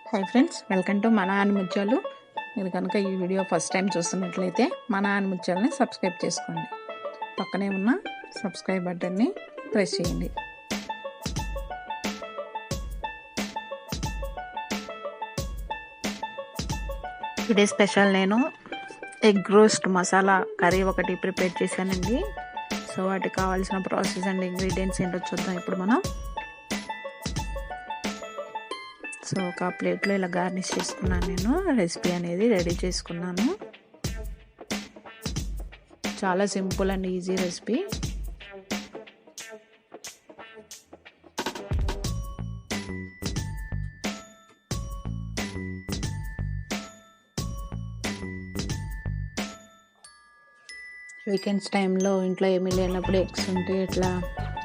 Hi friends, welcome to మన ఆనిముత్యాలు. మీరు కనుక ఈ వీడియో ఫస్ట్ టైం చూస్తున్నట్లయితే మన ఆనిముత్యాలని సబ్స్క్రైబ్ చేసుకోండి. పక్కనే ఉన్న సబ్స్క్రైబ్ బటన్ని ప్రెస్ చేయండి. టుడే స్పెషల్ నేను ఎగ్ రోస్ట్ మసాలా కర్రీ ఒకటి ప్రిపేర్ చేశానండి. సో వాటికి కావాల్సిన ప్రాసెస్ అండ్ ఇంగ్రీడియంట్స్ ఏంటో చూద్దాం ఇప్పుడు మనం. సో ఒక ప్లేట్లో ఇలా గార్నిష్ చేసుకున్నాను. నేను రెసిపీ అనేది రెడీ చేసుకున్నాను. చాలా simple and easy recipe. Weekends టైంలో ఇంట్లో ఏమీ లేనప్పుడు ఎగ్స్ ఉంటే ఇట్లా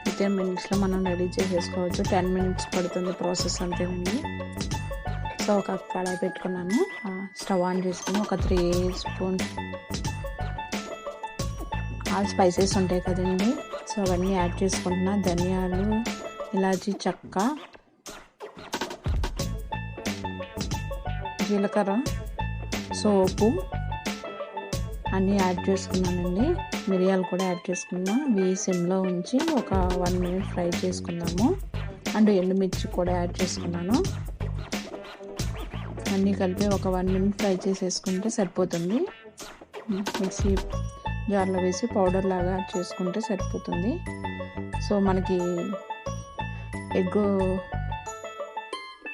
15 మినిట్స్లో మనం రెడీ చేసేసుకోవచ్చు. 10 మినిట్స్ పడుతుంది ప్రాసెస్ అంతేనండి. సో ఒక కడాయి పెట్టుకున్నాను, స్టవ్ ఆన్ చేసుకుని ఒక 3 స్పూన్స్ ఆల్ స్పైసెస్ ఉంటాయి కదండి, సో అవన్నీ యాడ్ చేసుకుంటున్నా. ధనియాలు, ఇలాచీ, చెక్క, జీలకర్ర, సోపు అన్నీ యాడ్ చేసుకున్నానండి. మిరియాలు కూడా యాడ్ చేసుకున్నాం. ఇవి సిమ్లో ఉంచి ఒక 1 మినిట్ ఫ్రై చేసుకున్నాము. అండ్ ఎండుమిర్చి కూడా యాడ్ చేసుకున్నాను. అన్నీ కలిపి ఒక 1 మినిట్ ఫ్రై చేసేసుకుంటే సరిపోతుంది. మిక్సీ జార్లో వేసి పౌడర్ లాగా యాడ్ చేసుకుంటే సరిపోతుంది. సో మనకి ఎగ్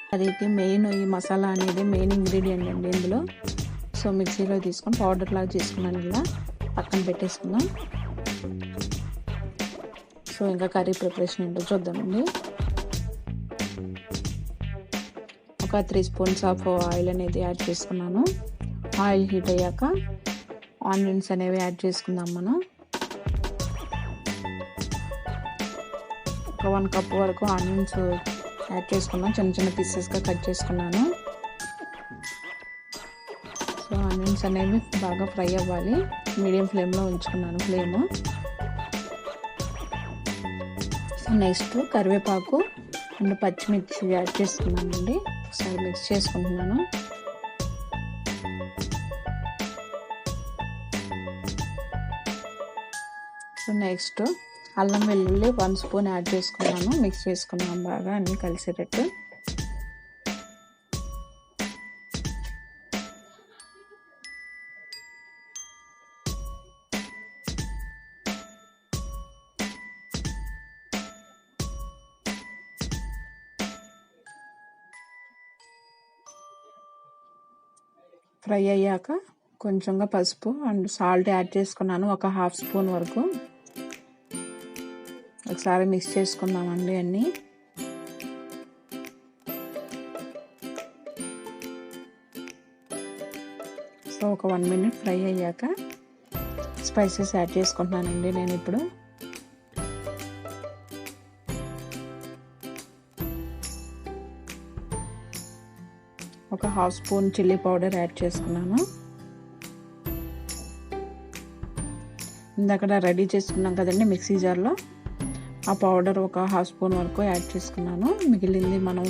కర్రీకి మెయిన్ ఈ మసాలా అనేది మెయిన్ ఇంగ్రీడియంట్ అండి ఇందులో. సో మిక్సీలో తీసుకొని పౌడర్ లాగా చేసుకున్నాను, ఇలా పక్కన పెట్టేసుకుందాం. సో ఇంకా కర్రీ ప్రిపరేషన్ ఏంటో చూద్దామండి. ఒక 3 స్పూన్స్ ఆఫ్ ఆయిల్ అనేది యాడ్ చేసుకున్నాను. ఆయిల్ హీట్ అయ్యాక ఆనియన్స్ అనేవి యాడ్ చేసుకుందాం మనం. ఒక 1 కప్ వరకు ఆనియన్స్ యాడ్ చేసుకున్నాను. చిన్న చిన్న పీసెస్గా కట్ చేసుకున్నాను. సో ఆనియన్స్ అనేవి బాగా ఫ్రై అవ్వాలి. మీడియం ఫ్లేమ్లో ఉంచుకున్నాను ఫ్లేమ్. సో నెక్స్ట్ కరివేపాకు అండ్ పచ్చిమిర్చి యాడ్ చేసుకున్నానండి. ఒకసారి మిక్స్ చేసుకుంటున్నాను. సో నెక్స్ట్ అల్లం వెల్లుల్లి 1 స్పూన్ యాడ్ చేసుకున్నాను. మిక్స్ చేసుకున్నాం బాగా అన్నీ కలిసేటట్టు. ఫ్రై అయ్యాక కొంచెంగా పసుపు అండ్ సాల్ట్ యాడ్ చేసుకున్నాను, ఒక 1/2 స్పూన్ వరకు. ఒకసారి మిక్స్ చేసుకుందామండి అన్నీ. సో ఒక 1 మినిట్ ఫ్రై అయ్యాక స్పైసెస్ యాడ్ చేసుకుంటున్నానండి నేను ఇప్పుడు. ఒక 1/2 స్పూన్ చిల్లీ పౌడర్ యాడ్ చేసుకున్నాను. ఇందాక రెడీ చేసుకున్నాం కదండి మిక్సీ జార్లో, ఆ పౌడర్ ఒక 1/2 స్పూన్ వరకు యాడ్ చేసుకున్నాను. మిగిలింది మనం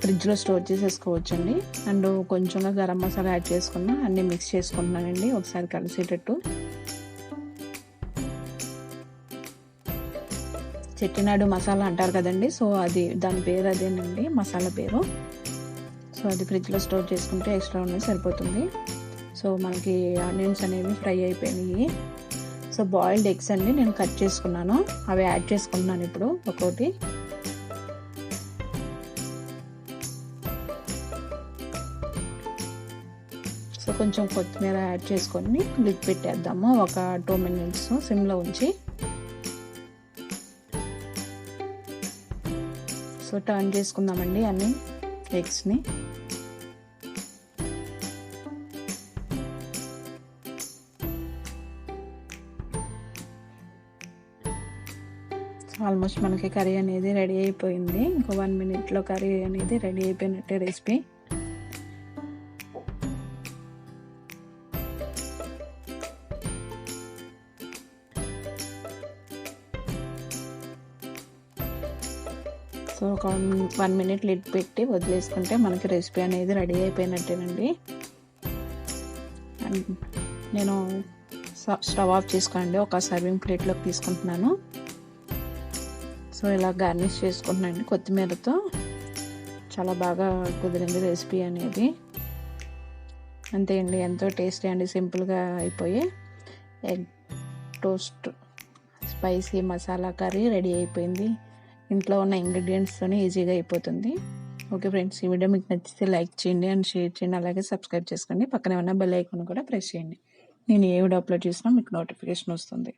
ఫ్రిడ్జ్లో స్టోర్ చేసేసుకోవచ్చండి. అండ్ కొంచెంగా గరం మసాలా యాడ్ చేసుకున్నా. అన్నీ మిక్స్ చేసుకుంటున్నానండి ఒకసారి కలిసేటట్టు. చెట్టినాడు మసాలా అంటారు కదండి, సో అది దాని పేరు అదేనండి, మసాలా పేరు. సో అది ఫ్రిడ్జ్లో స్టోర్ చేసుకుంటే ఎక్స్ట్రా ఉన్నది సరిపోతుంది. సో మనకి ఆనియన్స్ అనేవి ఫ్రై అయిపోయినాయి. సో బాయిల్డ్ ఎగ్స్ అండి నేను కట్ చేసుకున్నాను, అవి యాడ్ చేసుకుంటున్నాను ఇప్పుడు ఒక్కొక్కటి. సో కొంచెం కొత్తిమీర యాడ్ చేసుకొని లిడ్ పెట్టేద్దాము ఒక 2 మినిట్స్ సిమ్లో ఉంచి. సో టర్న్ చేసుకుందామండి అన్ని ఎగ్స్ని. ఆల్మోస్ట్ మనకి కర్రీ అనేది రెడీ అయిపోయింది. ఇంకో 1 మినిట్లో కర్రీ అనేది రెడీ అయిపోయినట్టే రెసిపీ. సో ఒక ఒక 1 మినిట్ లిడ్ పెట్టి వదిలేసుకుంటే మనకి రెసిపీ అనేది రెడీ అయిపోయినట్టేనండి. నేను స్టవ్ ఆఫ్ చేసుకోండి, ఒక సర్వింగ్ ప్లేట్లోకి తీసుకుంటున్నాను. సో ఇలా గార్నిష్ చేసుకుంటున్నానండి కొత్తిమీరతో. చాలా బాగా కుదిరింది రెసిపీ అనేది. అంతే అండి, ఎంతో టేస్టీ అండి, సింపుల్గా అయిపోయి egg toast spicy masala curry ready అయిపోయింది. ఇంట్లో ఉన్న ఇంగ్రీడియంట్స్తోనే ఈజీగా అయిపోతుంది. ఓకే ఫ్రెండ్స్, ఈ వీడియో మీకు నచ్చితే లైక్ చేయండి అండ్ షేర్ చేయండి, అలాగే సబ్స్క్రైబ్ చేసుకోండి. పక్కనే ఉన్న బెల్ ఐకాన్ కూడా ప్రెస్ చేయండి. నేను ఏ వీడియో అప్లోడ్ చేసినా మీకు నోటిఫికేషన్ వస్తుంది.